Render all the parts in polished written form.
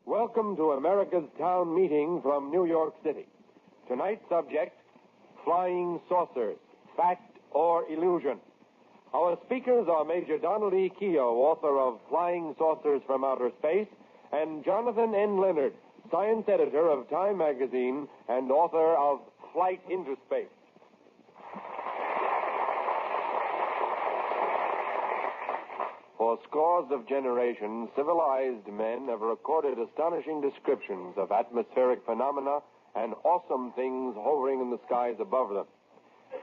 Welcome to America's Town Meeting from New York City. Tonight's subject, flying saucers, fact or illusion. Our speakers are Major Donald E. Keyhoe, author of Flying Saucers from Outer Space, and Jonathan N. Leonard, science editor of Time magazine and author of Flight into Space. For scores of generations, civilized men have recorded astonishing descriptions of atmospheric phenomena and awesome things hovering in the skies above them.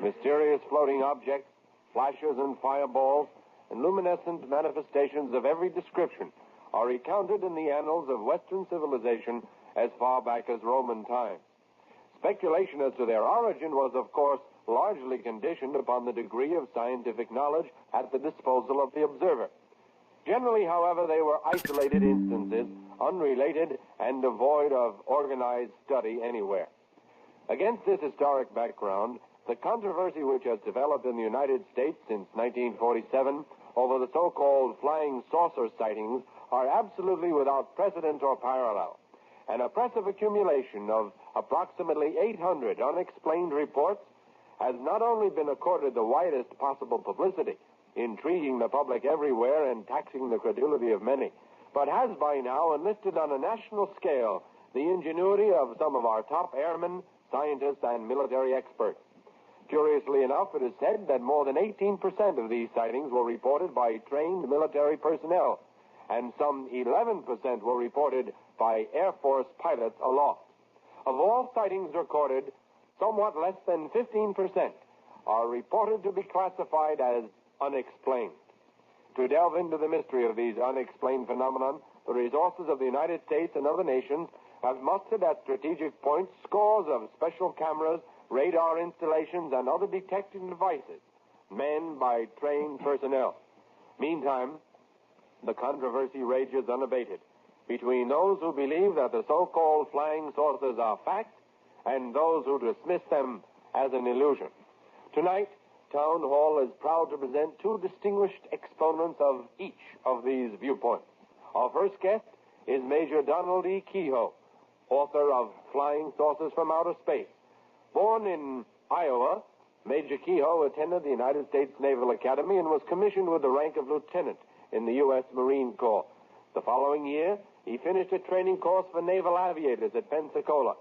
Mysterious floating objects, flashes and fireballs, and luminescent manifestations of every description are recounted in the annals of Western civilization as far back as Roman times. Speculation as to their origin was, of course, largely conditioned upon the degree of scientific knowledge at the disposal of the observer. Generally, however, they were isolated instances, unrelated and devoid of organized study anywhere. Against this historic background, the controversy which has developed in the United States since 1947 over the so-called flying saucer sightings are absolutely without precedent or parallel. An oppressive accumulation of approximately 800 unexplained reports has not only been accorded the widest possible publicity, intriguing the public everywhere and taxing the credulity of many, but has by now enlisted on a national scale the ingenuity of some of our top airmen, scientists, and military experts. Curiously enough, it is said that more than 18% of these sightings were reported by trained military personnel, and some 11% were reported by Air Force pilots aloft. Of all sightings recorded, somewhat less than 15% are reported to be classified as unexplained. To delve into the mystery of these unexplained phenomena, the resources of the United States and other nations have mustered at strategic points scores of special cameras, radar installations, and other detecting devices, manned by trained personnel. Meantime, the controversy rages unabated between those who believe that the so-called flying saucers are fact and those who dismiss them as an illusion. Tonight, Town Hall is proud to present two distinguished exponents of each of these viewpoints. Our first guest is Major Donald E. Keyhoe, author of Flying Saucers from Outer Space. Born in Iowa, Major Keyhoe attended the United States Naval Academy and was commissioned with the rank of lieutenant in the U.S. Marine Corps. The following year, he finished a training course for naval aviators at Pensacola.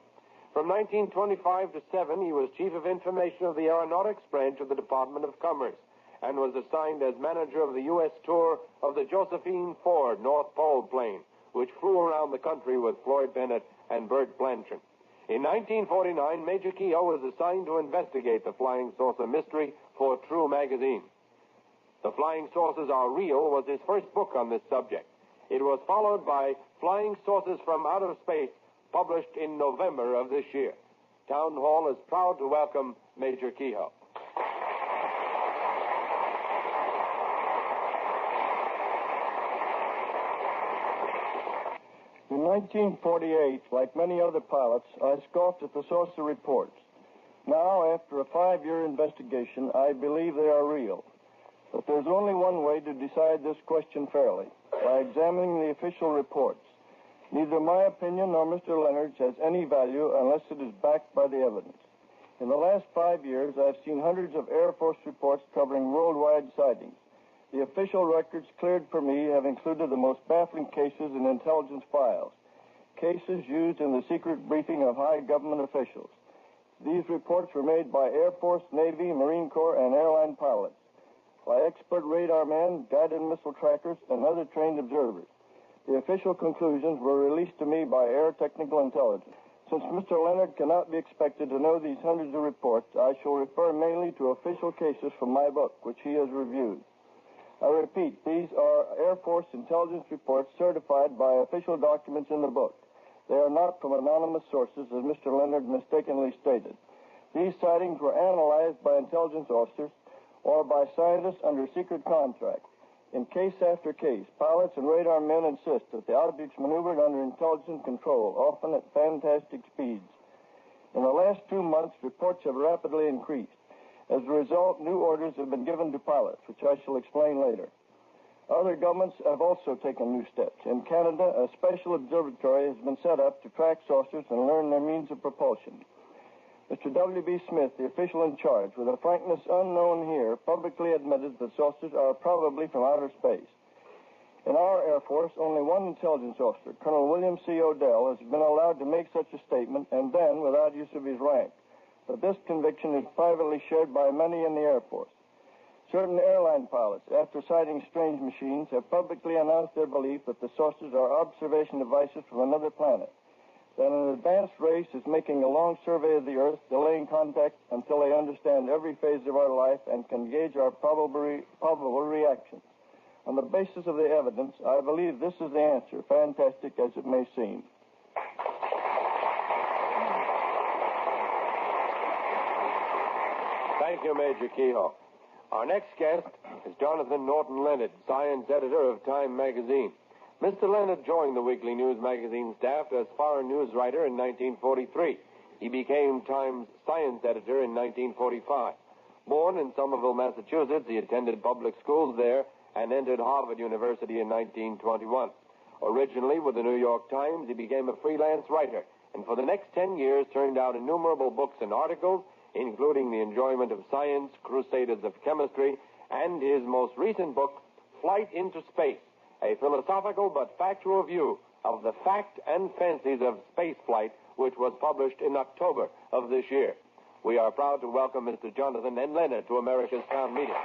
From 1925 to 7, he was Chief of Information of the Aeronautics Branch of the Department of Commerce and was assigned as manager of the U.S. tour of the Josephine Ford North Pole plane, which flew around the country with Floyd Bennett and Bert Blanchard. In 1949, Major Keyhoe was assigned to investigate the flying saucer mystery for True magazine. The Flying Saucers Are Real was his first book on this subject. It was followed by Flying Saucers from Outer Space, published in November of this year. Town Hall is proud to welcome Major Keyhoe. In 1948, like many other pilots, I scoffed at the saucer reports. Now, after a 5-year investigation, I believe they are real. But there's only one way to decide this question fairly, by examining the official reports. Neither my opinion nor Mr. Leonard's has any value unless it is backed by the evidence. In the last 5 years, I've seen hundreds of Air Force reports covering worldwide sightings. The official records cleared for me have included the most baffling cases in intelligence files, cases used in the secret briefing of high government officials. These reports were made by Air Force, Navy, Marine Corps, and airline pilots, by expert radar men, guided missile trackers, and other trained observers. The official conclusions were released to me by Air Technical Intelligence. Since Mr. Leonard cannot be expected to know these hundreds of reports, I shall refer mainly to official cases from my book, which he has reviewed. I repeat, these are Air Force intelligence reports certified by official documents in the book. They are not from anonymous sources, as Mr. Leonard mistakenly stated. These sightings were analyzed by intelligence officers or by scientists under secret contract. In case after case, pilots and radar men insist that the objects maneuvered under intelligent control, often at fantastic speeds. In the last 2 months, reports have rapidly increased. As a result, new orders have been given to pilots, which I shall explain later. Other governments have also taken new steps. In Canada, a special observatory has been set up to track saucers and learn their means of propulsion. Mr. W.B. Smith, the official in charge, with a frankness unknown here, publicly admitted that saucers are probably from outer space. In our Air Force, only one intelligence officer, Colonel William C. Odell, has been allowed to make such a statement, and then without use of his rank. But this conviction is privately shared by many in the Air Force. Certain airline pilots, after sighting strange machines, have publicly announced their belief that the saucers are observation devices from another planet. That an advanced race is making a long survey of the Earth, delaying contact until they understand every phase of our life and can gauge our probable reactions. On the basis of the evidence, I believe this is the answer, fantastic as it may seem. Thank you, Major Keyhoe. Our next guest is Jonathan Norton Leonard, science editor of Time magazine. Mr. Leonard joined the Weekly News magazine staff as foreign news writer in 1943. He became Time's science editor in 1945. Born in Somerville, Massachusetts, he attended public schools there and entered Harvard University in 1921. Originally with the New York Times, he became a freelance writer, and for the next 10 years turned out innumerable books and articles, including The Enjoyment of Science, Crusaders of Chemistry, and his most recent book, Flight into Space, a philosophical but factual view of the fact and fancies of spaceflight, which was published in October of this year. We are proud to welcome Mr. Jonathan N. Leonard to America's Town Meeting.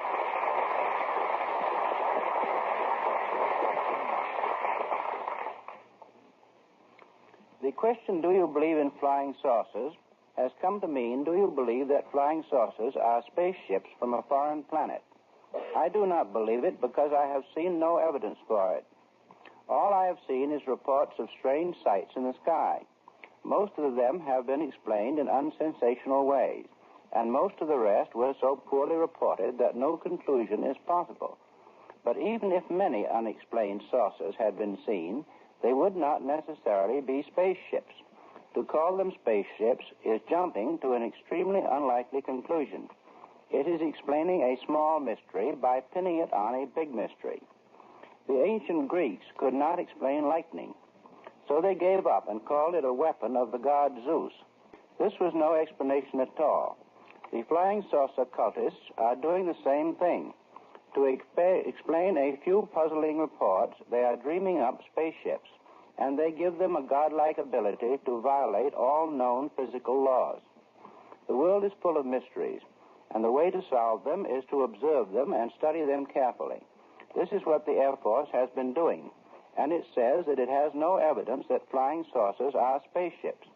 The question, do you believe in flying saucers, has come to mean, do you believe that flying saucers are spaceships from a foreign planet? I do not believe it because I have seen no evidence for it. All I have seen is reports of strange sights in the sky. Most of them have been explained in unsensational ways, and most of the rest were so poorly reported that no conclusion is possible. But even if many unexplained saucers had been seen, they would not necessarily be spaceships. To call them spaceships is jumping to an extremely unlikely conclusion. It is explaining a small mystery by pinning it on a big mystery. The ancient Greeks could not explain lightning, so they gave up and called it a weapon of the god Zeus. This was no explanation at all. The flying saucer cultists are doing the same thing. To explain a few puzzling reports, they are dreaming up spaceships, and they give them a godlike ability to violate all known physical laws. The world is full of mysteries, and the way to solve them is to observe them and study them carefully. This is what the Air Force has been doing, and it says that it has no evidence that flying saucers are spaceships.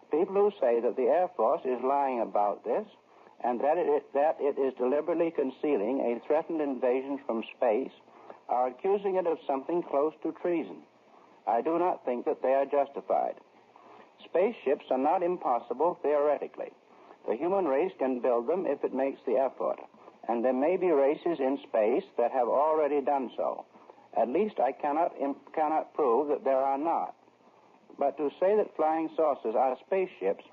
People who say that the Air Force is lying about this, and that it is deliberately concealing a threatened invasion from space, are accusing it of something close to treason. I do not think that they are justified. Spaceships are not impossible theoretically. The human race can build them if it makes the effort, and there may be races in space that have already done so. At least I cannot prove that there are not. But to say that flying saucers are spaceships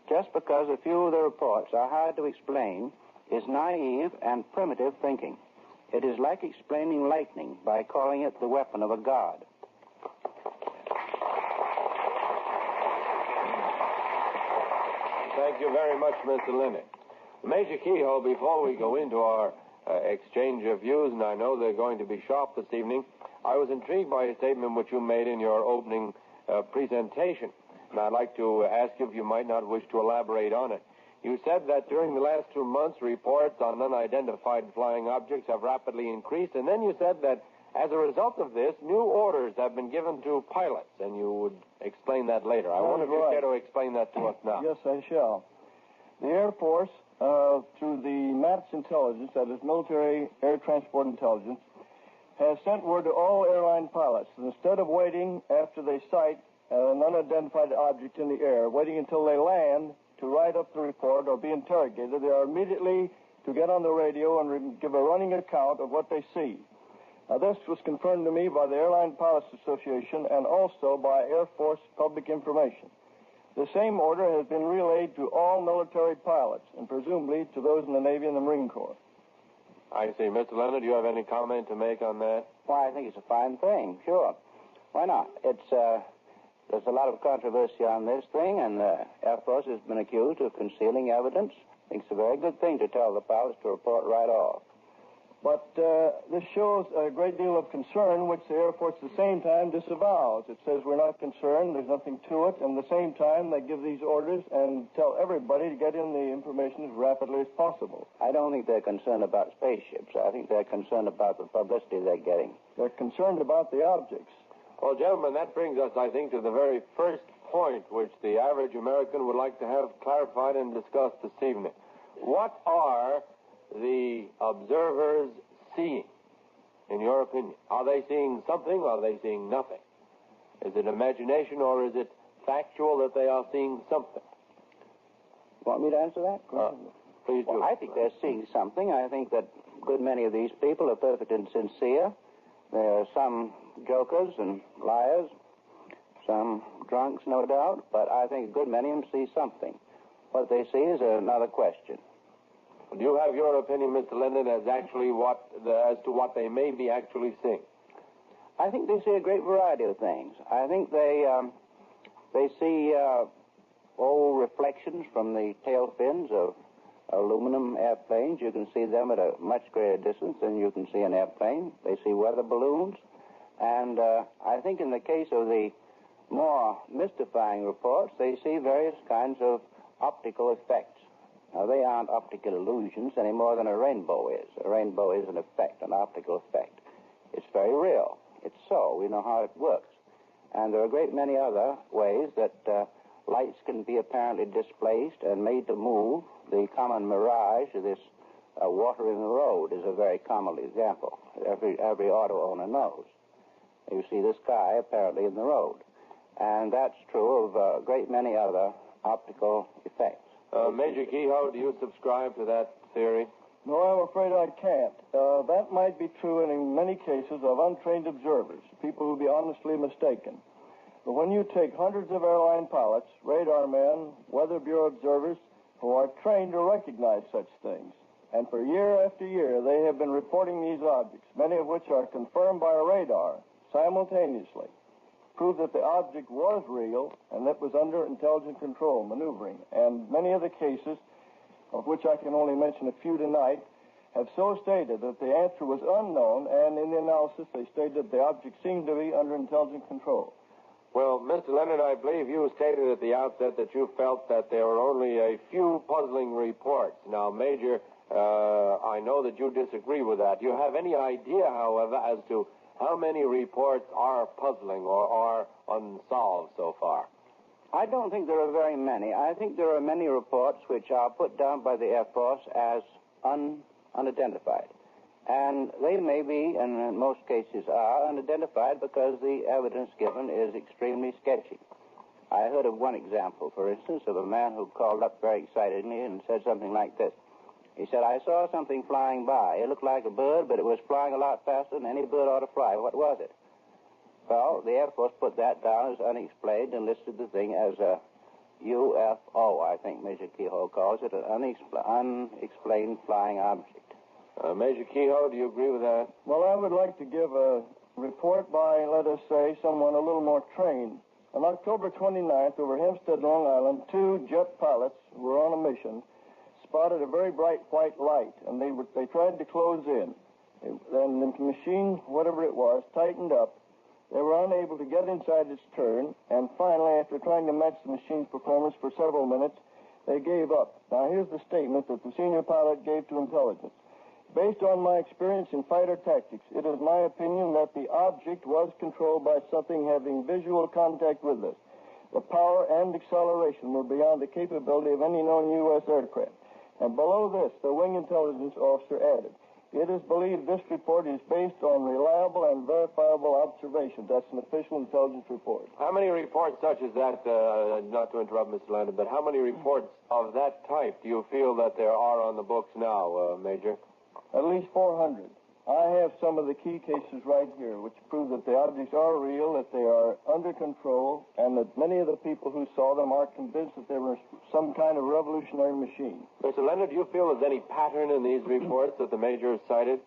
just because a few of the reports are hard to explain is naive and primitive thinking. It is like explaining lightning by calling it the weapon of a god. Thank you very much, Mr. Leonard. Major Keyhoe, before we go into our exchange of views, and I know they're going to be sharp this evening, I was intrigued by a statement which you made in your opening presentation, and I'd like to ask you if you might not wish to elaborate on it. You said that during the last 2 months, reports on unidentified flying objects have rapidly increased, and then you said that as a result of this, new orders have been given to pilots, and you would explain that later. I wonder if you care to explain that to us now. Yes, I shall. The Air Force, through the MATS intelligence, that is Military Air Transport Intelligence, has sent word to all airline pilots that instead of waiting after they sight an unidentified object in the air, waiting until they land to write up the report or be interrogated, they are immediately to get on the radio and give a running account of what they see. Now, this was confirmed to me by the Airline Pilots Association and also by Air Force Public Information. The same order has been relayed to all military pilots and presumably to those in the Navy and the Marine Corps. I see. Mr. Leonard, do you have any comment to make on that? Why, I think it's a fine thing, sure. Why not? There's a lot of controversy on this thing, and the Air Force has been accused of concealing evidence. I think it's a very good thing to tell the pilots to report right off. But this shows a great deal of concern, which the Air Force at the same time disavows. It says we're not concerned, there's nothing to it, and at the same time they give these orders and tell everybody to get in the information as rapidly as possible. I don't think they're concerned about spaceships. I think they're concerned about the publicity they're getting. They're concerned about the objects. Well, gentlemen, that brings us, I think, to the very first point which the average American would like to have clarified and discussed this evening. What are the observers seeing, in your opinion? Are they seeing something or are they seeing nothing? Is it imagination or is it factual that they are seeing something? Want me to answer that? Please do. Well, I think they're seeing something. I think that a good many of these people are perfectly sincere. There are some jokers and liars, some drunks, no doubt, but I think a good many of them see something. What they see is another question. Do you have your opinion, Mr. Leonard, as to what they may be actually seeing? I think they see a great variety of things. I think they see old reflections from the tail fins of aluminum airplanes. You can see them at a much greater distance than you can see an airplane. They see weather balloons. And I think in the case of the more mystifying reports, they see various kinds of optical effects. Now, they aren't optical illusions any more than a rainbow is. A rainbow is an effect, an optical effect. It's very real. It's so. We know how it works. And there are a great many other ways that lights can be apparently displaced and made to move. The common mirage of this water in the road is a very common example. Every auto owner knows. You see the sky apparently in the road. And that's true of a great many other optical effects. Major Keyhoe, do you subscribe to that theory? No, I'm afraid I can't. That might be true in many cases of untrained observers, people who be honestly mistaken. But when you take hundreds of airline pilots, radar men, Weather Bureau observers, who are trained to recognize such things, and for year after year they have been reporting these objects, many of which are confirmed by a radar simultaneously, prove that the object was real and that was under intelligent control, maneuvering. And many of the cases, of which I can only mention a few tonight, have so stated that the answer was unknown, and in the analysis they stated that the object seemed to be under intelligent control. Well, Mr. Leonard, I believe you stated at the outset that you felt that there were only a few puzzling reports. Now, Major, I know that you disagree with that. Do you have any idea, however, as to how many reports are puzzling or are unsolved so far? I don't think there are very many. I think there are many reports which are put down by the Air Force as unidentified. And they may be, and in most cases are, unidentified because the evidence given is extremely sketchy. I heard of one example, for instance, of a man who called up very excitedly and said something like this. He said, I saw something flying by. It looked like a bird, but it was flying a lot faster than any bird ought to fly. What was it? Well, the Air Force put that down as unexplained and listed the thing as a UFO, I think Major Keyhoe calls it, an unexplained flying object. Major Keyhoe, do you agree with that? Well, I would like to give a report by, let us say, someone a little more trained. On October 29th, over Hempstead, Long Island, 2 jet pilots who were on a mission spotted a very bright white light, and they tried to close in. Then the machine, whatever it was, tightened up. They were unable to get inside its turn, and finally, after trying to match the machine's performance for several minutes, they gave up. Now, here's the statement that the senior pilot gave to intelligence. Based on my experience in fighter tactics, it is my opinion that the object was controlled by something having visual contact with us. The power and acceleration were beyond the capability of any known U.S. aircraft. And below this, the wing intelligence officer added, it is believed this report is based on reliable and verifiable observations. That's an official intelligence report. How many reports such as that, not to interrupt Mr. Leonard, but how many reports of that type do you feel that there are on the books now, Major? At least 400. I have some of the key cases right here, which prove that the objects are real, that they are under control, and that many of the people who saw them are convinced that they were some kind of revolutionary machine. Mr. Leonard, do you feel there's any pattern in these reports that the Major has cited?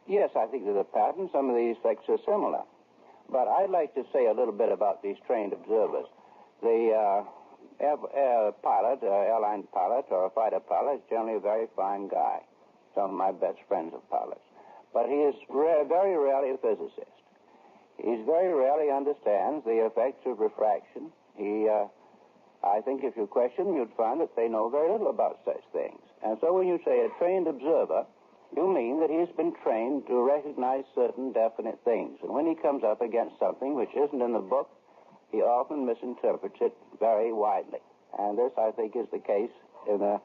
Yes, I think there's a pattern. Some of these effects are similar. But I'd like to say a little bit about these trained observers. The airline pilot or a fighter pilot is generally a very fine guy. Some of my best friends are pilots. But he is very rarely a physicist. He very rarely understands the effects of refraction. I think if you question them, you'd find that they know very little about such things. And so when you say a trained observer, you mean that he's been trained to recognize certain definite things. And when he comes up against something which isn't in the book, he often misinterprets it very widely. And this, I think, is the case in the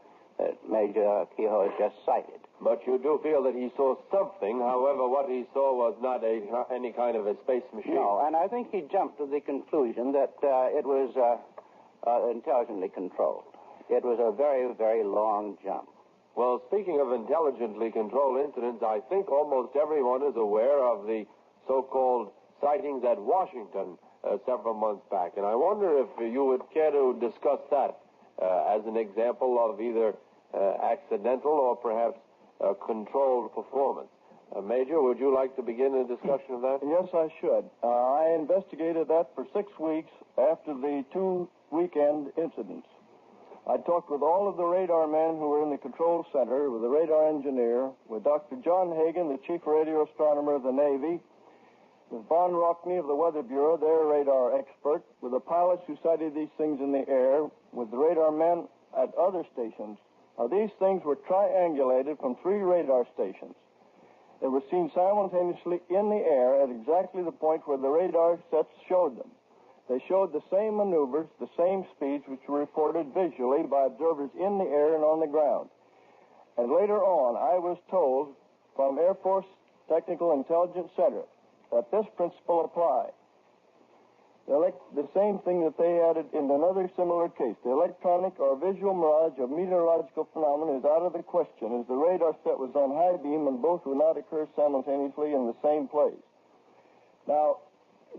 Major Keyhoe has just cited. But you do feel that he saw something. However, what he saw was not any kind of a space machine. No, and I think he jumped to the conclusion that it was intelligently controlled. It was a very, very long jump. Well, speaking of intelligently controlled incidents, I think almost everyone is aware of the so-called sightings at Washington several months back. And I wonder if you would care to discuss that as an example of either accidental or perhaps controlled performance. Major, would you like to begin a discussion of that? Yes, I should. I investigated that for 6 weeks after the 2 weekend incidents. I talked with all of the radar men who were in the control center, with the radar engineer, with Dr. John Hagen, the chief radio astronomer of the Navy, with Von Rockney of the Weather Bureau, their radar expert, with the pilots who sighted these things in the air, with the radar men at other stations. Now, these things were triangulated from 3 radar stations. They were seen simultaneously in the air at exactly the point where the radar sets showed them. They showed the same maneuvers, the same speeds, which were reported visually by observers in the air and on the ground. And later on, I was told from Air Force Technical Intelligence Center that this principle applied. The same thing that they added in another similar case. The electronic or visual mirage of meteorological phenomena is out of the question, as the radar set was on high beam and both would not occur simultaneously in the same place. Now,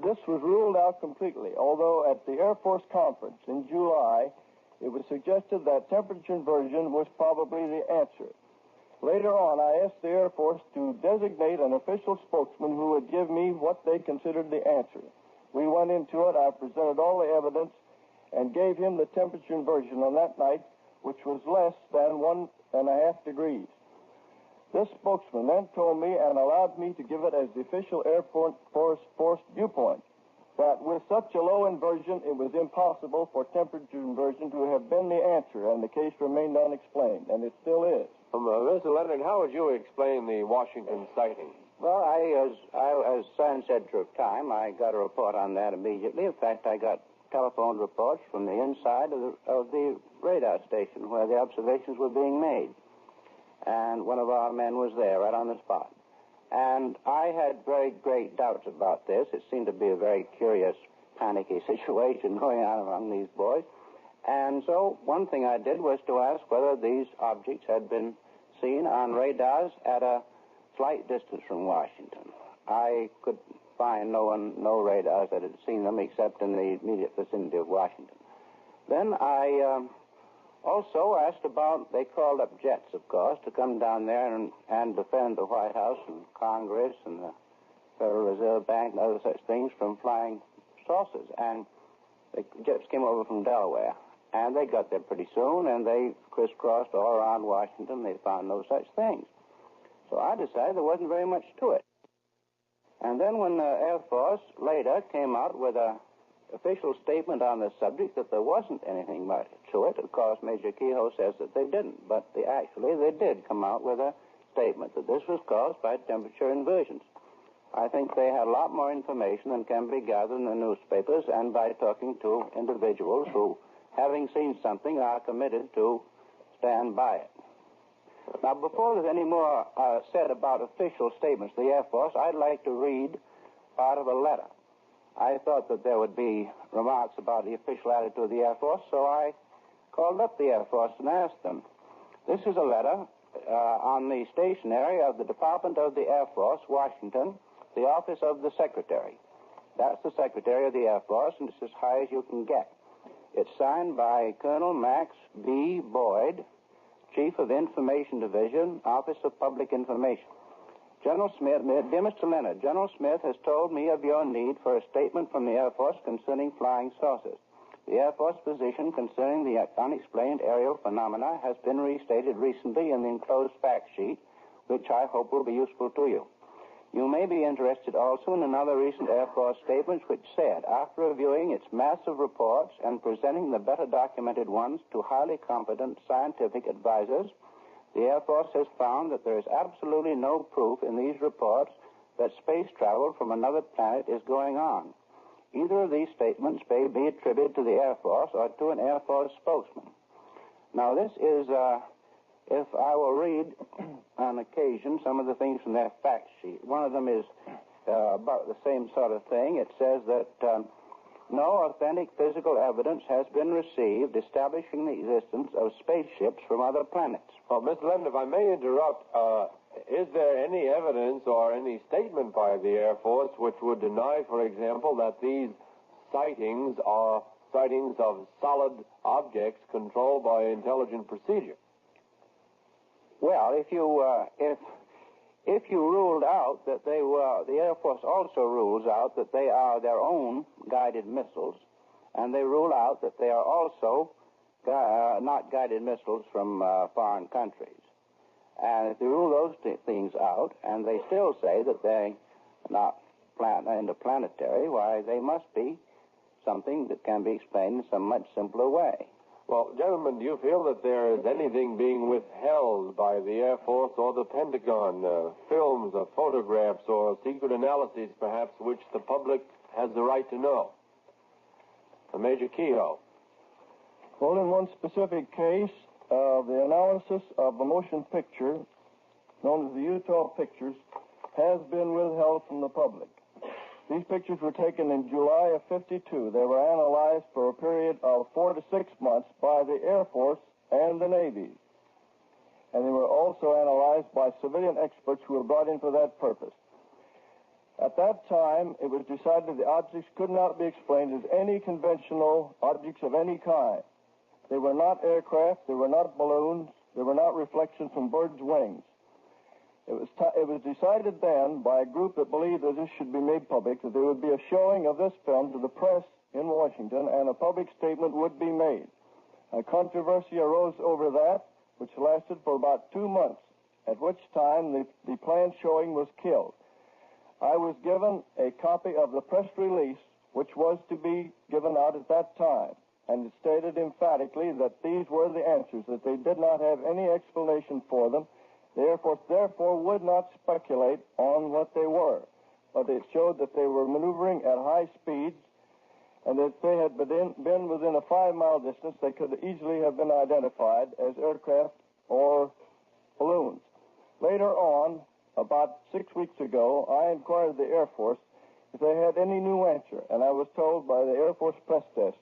this was ruled out completely, although at the Air Force conference in July, it was suggested that temperature inversion was probably the answer. Later on, I asked the Air Force to designate an official spokesman who would give me what they considered the answer. We went into it, I presented all the evidence, and gave him the temperature inversion on that night, which was less than 1.5 degrees. This spokesman then told me and allowed me to give it as the official Air Force viewpoint, that with such a low inversion, it was impossible for temperature inversion to have been the answer, and the case remained unexplained, and it still is. Mr. Leonard, how would you explain the Washington sighting? Well, as Science Editor of Time, I got a report on that immediately. In fact, I got telephone reports from the inside of the radar station where the observations were being made. And one of our men was there right on the spot. And I had very great doubts about this. It seemed to be a very curious, panicky situation going on among these boys. And so one thing I did was to ask whether these objects had been seen on radars at a slight distance from Washington. I could find no radars that had seen them except in the immediate vicinity of Washington. Then I also asked about, they called up jets, of course, to come down there and defend the White House and Congress and the Federal Reserve Bank and other such things from flying saucers. And the jets came over from Delaware. And they got there pretty soon, and they crisscrossed all around Washington. They found no such things. So I decided there wasn't very much to it. And then when the Air Force later came out with an official statement on the subject that there wasn't anything much to it, of course, Major Keyhoe says that they didn't. But actually, they did come out with a statement that this was caused by temperature inversions. I think they had a lot more information than can be gathered in the newspapers and by talking to individuals who, having seen something, are committed to stand by it. Now, before there's any more said about official statements of the Air Force, I'd like to read part of a letter. I thought that there would be remarks about the official attitude of the Air Force, so I called up the Air Force and asked them. This is a letter on the stationery of the Department of the Air Force, Washington, the Office of the Secretary. That's the Secretary of the Air Force, and it's as high as you can get. It's signed by Colonel Max B. Boyd, Chief of Information Division, Office of Public Information. General Smith, dear Mr. Leonard, General Smith has told me of your need for a statement from the Air Force concerning flying saucers. The Air Force position concerning the unexplained aerial phenomena has been restated recently in the enclosed fact sheet, which I hope will be useful to you. You may be interested also in another recent Air Force statement which said, after reviewing its massive reports and presenting the better documented ones to highly competent scientific advisors, the Air Force has found that there is absolutely no proof in these reports that space travel from another planet is going on. Either of these statements may be attributed to the Air Force or to an Air Force spokesman. Now, this is, if I will read on occasion some of the things from their fact sheet. One of them is about the same sort of thing. It says that no authentic physical evidence has been received establishing the existence of spaceships from other planets. Well, Mr. Leonard, if I may interrupt, is there any evidence or any statement by the Air Force which would deny, for example, that these sightings are sightings of solid objects controlled by intelligent procedure? Well, if you ruled out that they were, the Air Force also rules out that they are their own guided missiles, and they rule out that they are also not guided missiles from foreign countries. And if you rule those things out, and they still say that they're not interplanetary, why, they must be something that can be explained in some much simpler way. Well, gentlemen, do you feel that there is anything being withheld by the Air Force or the Pentagon, films or photographs or secret analyses, perhaps, which the public has the right to know? Major Keyhoe. Well, in one specific case, the analysis of the motion picture, known as the Utah pictures, has been withheld from the public. These pictures were taken in July of '52. They were analyzed for a period of 4 to 6 months by the Air Force and the Navy. And they were also analyzed by civilian experts who were brought in for that purpose. At that time, it was decided the objects could not be explained as any conventional objects of any kind. They were not aircraft, they were not balloons, they were not reflections from birds' wings. It was decided then by a group that believed that this should be made public that there would be a showing of this film to the press in Washington and a public statement would be made. A controversy arose over that, which lasted for about 2 months, at which time the planned showing was killed. I was given a copy of the press release, which was to be given out at that time, and it stated emphatically that these were the answers, that they did not have any explanation for them. The Air Force, therefore, would not speculate on what they were, but it showed that they were maneuvering at high speeds, and if they had been within a 5-mile distance, they could easily have been identified as aircraft or balloons. Later on, about 6 weeks ago, I inquired the Air Force if they had any new answer, and I was told by the Air Force press desk,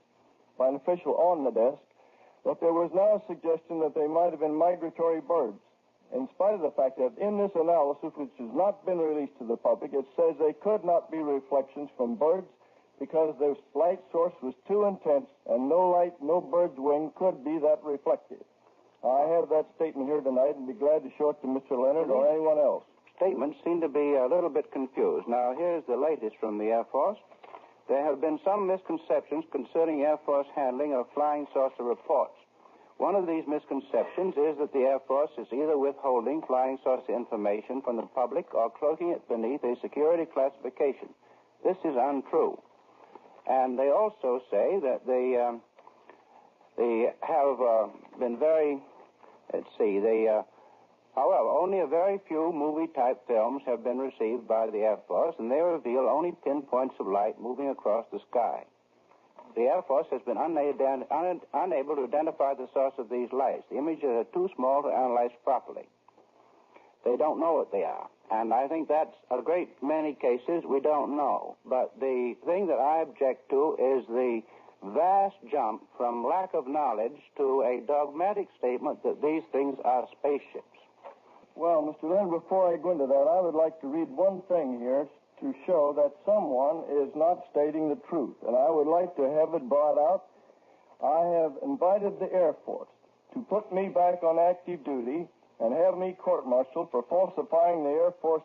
by an official on the desk, that there was now a suggestion that they might have been migratory birds. In spite of the fact that in this analysis, which has not been released to the public, it says they could not be reflections from birds because the light source was too intense and no light, no bird's wing could be that reflective. I have that statement here tonight and be glad to show it to Mr. Leonard or anyone else. Statements seem to be a little bit confused. Now, here's the latest from the Air Force. There have been some misconceptions concerning Air Force handling of flying saucer reports. One of these misconceptions is that the Air Force is either withholding flying saucer information from the public or cloaking it beneath a security classification. This is untrue. And they also say that they have been very, however, only a very few movie-type films have been received by the Air Force, and they reveal only pinpoints of light moving across the sky. The Air Force has been unable to identify the source of these lights. The images are too small to analyze properly. They don't know what they are. And I think that's a great many cases we don't know. But the thing that I object to is the vast jump from lack of knowledge to a dogmatic statement that these things are spaceships. Well, Mr. Leonard, before I go into that, I would like to read one thing here to show that someone is not stating the truth, and I would like to have it brought out. I have invited the Air Force to put me back on active duty and have me court-martialed for falsifying the Air Force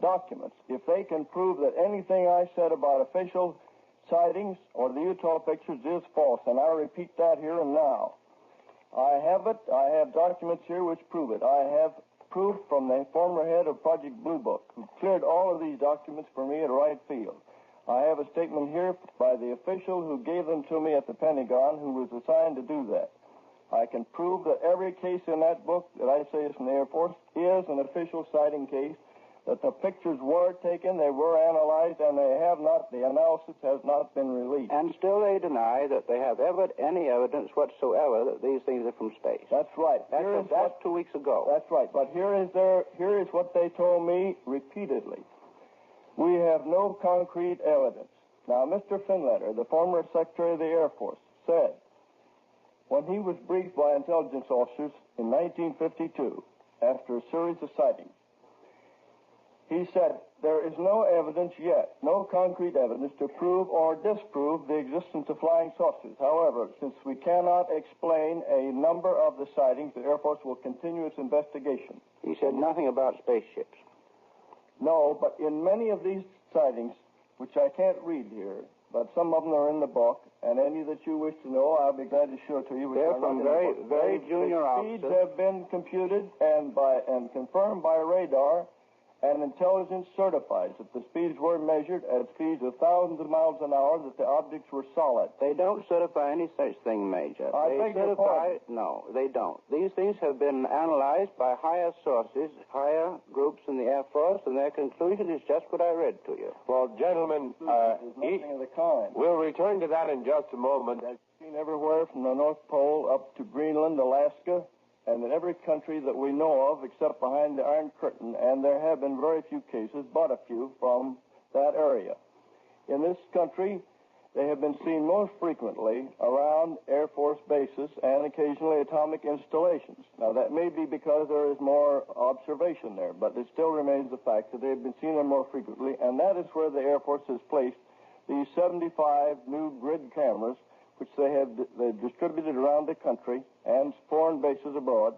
documents if they can prove that anything I said about official sightings or the Utah pictures is false, and I repeat that here and now. I have it. I have documents here which prove it. I have proof from the former head of Project Blue Book, who cleared all of these documents for me at Wright Field. I have a statement here by the official who gave them to me at the Pentagon, who was assigned to do that. I can prove that every case in that book that I say is from the Air Force is an official sighting case, that the pictures were taken, they were analyzed, and they have not, the analysis has not been released. And still they deny that they have any evidence whatsoever that these things are from space. That's right. That's 2 weeks ago. That's right. But here is what they told me repeatedly. We have no concrete evidence. Now, Mr. Finletter, the former Secretary of the Air Force, said, when he was briefed by intelligence officers in 1952, after a series of sightings, he said, there is no evidence yet, no concrete evidence to prove or disprove the existence of flying saucers. However, since we cannot explain a number of the sightings, the Air Force will continue its investigation. He said nothing about spaceships. No, but in many of these sightings, which I can't read here, but some of them are in the book, and any that you wish to know, I'll be glad to show to you. They're from very junior officers. officers. Speeds have been computed and confirmed by radar, and intelligence certifies that the speeds were measured at speeds of thousands of miles an hour, that the objects were solid. They don't certify any such thing, Major. I beg your pardon. No, they don't. These things have been analyzed by higher sources, higher groups in the Air Force, and their conclusion is just what I read to you. Well, gentlemen, nothing of the kind. we'll return to that in just a moment. I've seen everywhere from the North Pole up to Greenland, Alaska, and in every country that we know of except behind the Iron Curtain, and there have been very few cases, but a few, from that area. In this country, they have been seen most frequently around Air Force bases and occasionally atomic installations. Now, that may be because there is more observation there, but it still remains the fact that they have been seen there more frequently, and that is where the Air Force has placed these 75 new grid cameras, which they've distributed around the country and foreign bases abroad,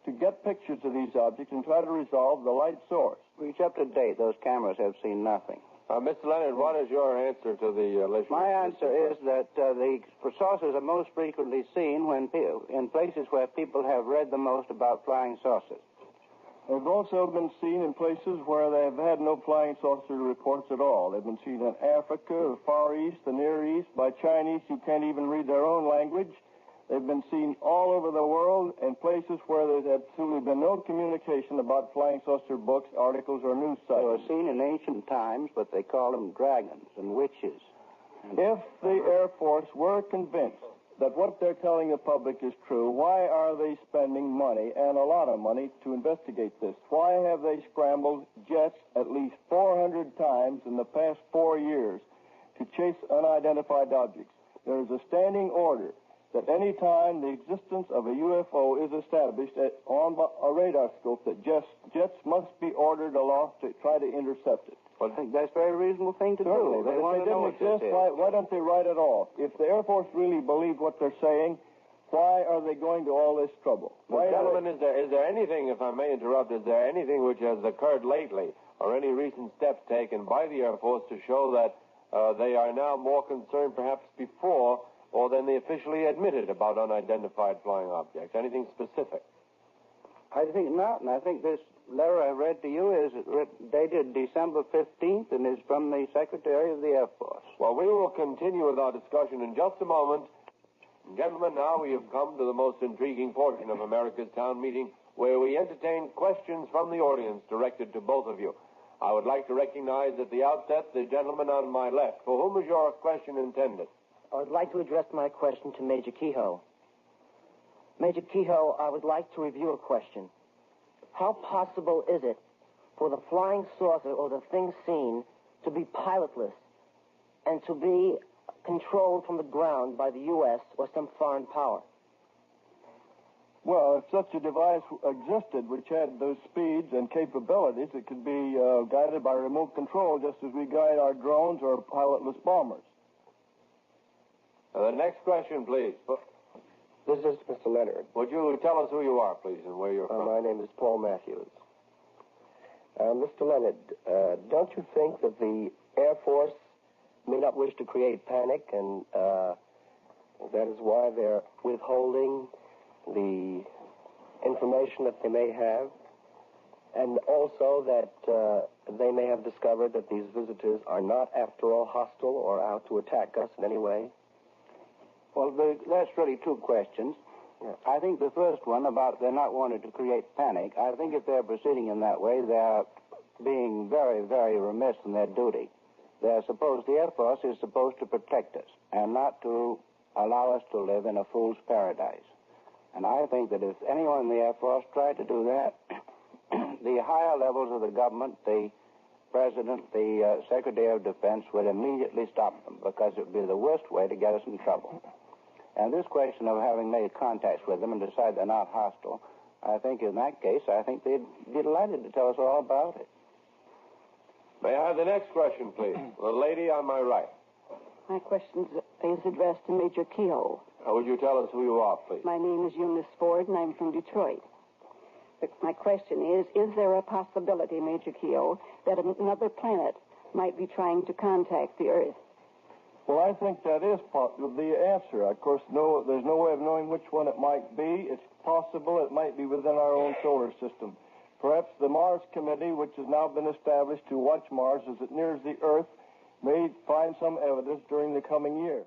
to get pictures of these objects and try to resolve the light source. Reach up to date, those cameras have seen nothing. Mr. Leonard, what is your answer to the listener? My answer is that the saucers are most frequently seen in places where people have read the most about flying saucers. They've also been seen in places where they've had no flying saucer reports at all. They've been seen in Africa, the Far East, the Near East, by Chinese who can't even read their own language. They've been seen all over the world in places where there's absolutely been no communication about flying saucer books, articles, or news sites. They were seen in ancient times, but they call them dragons and witches. If the Air Force were convinced that what they're telling the public is true, why are they spending money, and a lot of money, to investigate this? Why have they scrambled jets at least 400 times in the past 4 years to chase unidentified objects? There is a standing order that any time the existence of a UFO is established on a radar scope, that jets must be ordered aloft to try to intercept it. Well, I think that's a very reasonable thing to Certainly, do. but if they didn't exist, why don't they write it off? If the Air Force really believed what they're saying, why are they going to all this trouble? Well, gentlemen, is there anything, if I may interrupt, is there anything which has occurred lately, or any recent steps taken by the Air Force to show that they are now more concerned perhaps before or than they officially admitted about unidentified flying objects? Anything specific? I think not, and I think this letter I read to you is dated December 15th and is from the Secretary of the Air Force. Well, we will continue with our discussion in just a moment. Gentlemen, now we have come to the most intriguing portion of America's Town Meeting, where we entertain questions from the audience directed to both of you. I would like to recognize at the outset the gentleman on my left. For whom is your question intended? I would like to address my question to Major Keyhoe. Major Keyhoe, I would like to review a question. How possible is it for the flying saucer or the thing seen to be pilotless and to be controlled from the ground by the U.S. or some foreign power? Well, if such a device existed which had those speeds and capabilities, it could be guided by remote control just as we guide our drones or pilotless bombers. The next question, please. This is Mr. Leonard. Would you tell us who you are, please, and where you're from? My name is Paul Matthews. Mr. Leonard, don't you think that the Air Force may not wish to create panic, and that is why they're withholding the information that they may have, and also that they may have discovered that these visitors are not, after all, hostile or out to attack us in any way? Well, that's really two questions. Yeah. I think the first one about they're not wanting to create panic, I think if they're proceeding in that way, they're being very, very remiss in their duty. The Air Force is supposed to protect us and not to allow us to live in a fool's paradise. And I think that if anyone in the Air Force tried to do that, the higher levels of the government, the President, the Secretary of Defense, would immediately stop them because it would be the worst way to get us in trouble. And this question of having made contacts with them and decide they're not hostile, I think in that case, I think they'd be delighted to tell us all about it. May I have the next question, please? The lady on my right. My question is addressed to Major Keyhoe. Would you tell us who you are, please? My name is Eunice Ford, and I'm from Detroit. My question is there a possibility, Major Keyhoe, that another planet might be trying to contact the Earth? Well, I think that is the answer. Of course, there's no way of knowing which one it might be. It's possible it might be within our own solar system. Perhaps the Mars Committee, which has now been established to watch Mars as it nears the Earth, may find some evidence during the coming year.